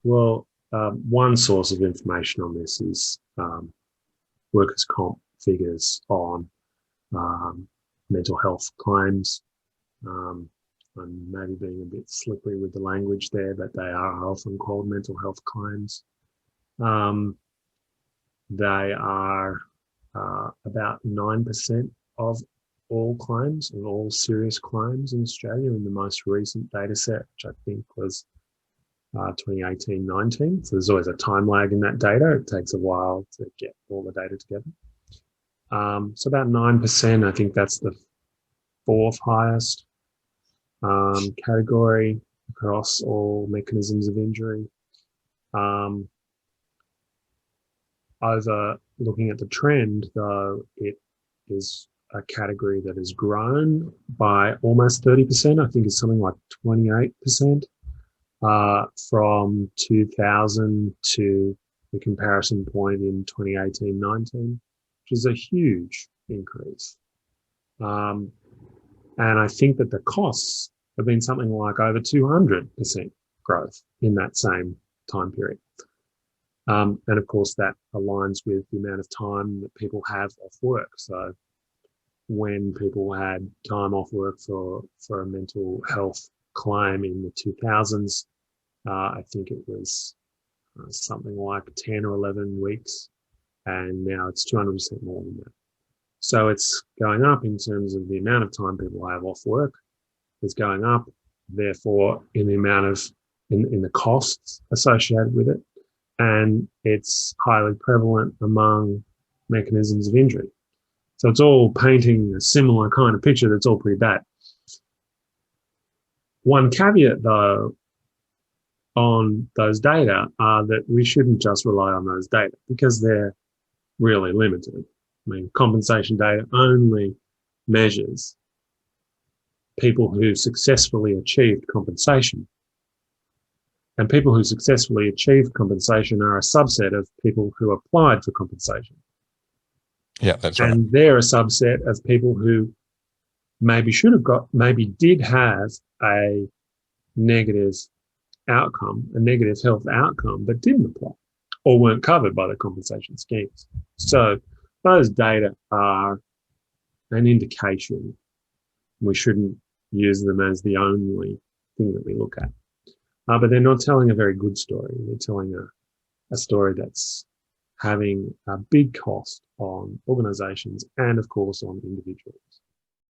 Well, one source of information on this is workers' comp figures on mental health claims. I'm maybe being a bit slippery with the language there, but they are often called mental health claims. They are about 9% of all claims and all serious claims in Australia in the most recent data set, which I think was 2018-19. So there's always a time lag in that data. It takes a while to get all the data together. So about 9%, I think that's the fourth highest category across all mechanisms of injury. Over looking at the trend, though, it is a category that has grown by almost 30%. I think it's something like 28% from 2000 to the comparison point in 2018-19, which is a huge increase. And I think that the costs have been something like over 200% growth in that same time period. And of course, that aligns with the amount of time that people have off work. So when people had time off work for a mental health claim in the 2000s, I think it was something like 10 or 11 weeks, and now it's 200% more than that. So it's going up in terms of the amount of time people have off work. It's going up, therefore, in the amount of, in the costs associated with it. And it's highly prevalent among mechanisms of injury. So it's all painting a similar kind of picture that's all pretty bad. One caveat, though, on those data are that we shouldn't just rely on those data because they're really limited. I mean, compensation data only measures people who successfully achieved compensation. And people who successfully achieved compensation are a subset of people who applied for compensation. Yeah, that's right. And they're a subset of people who maybe should have got, maybe did have a negative outcome, a negative health outcome, but didn't apply or weren't covered by the compensation schemes. So those data are an indication. We shouldn't use them as the only thing that we look at. But they're not telling a very good story. They're telling a story that's having a big cost on organisations and, of course, on individuals.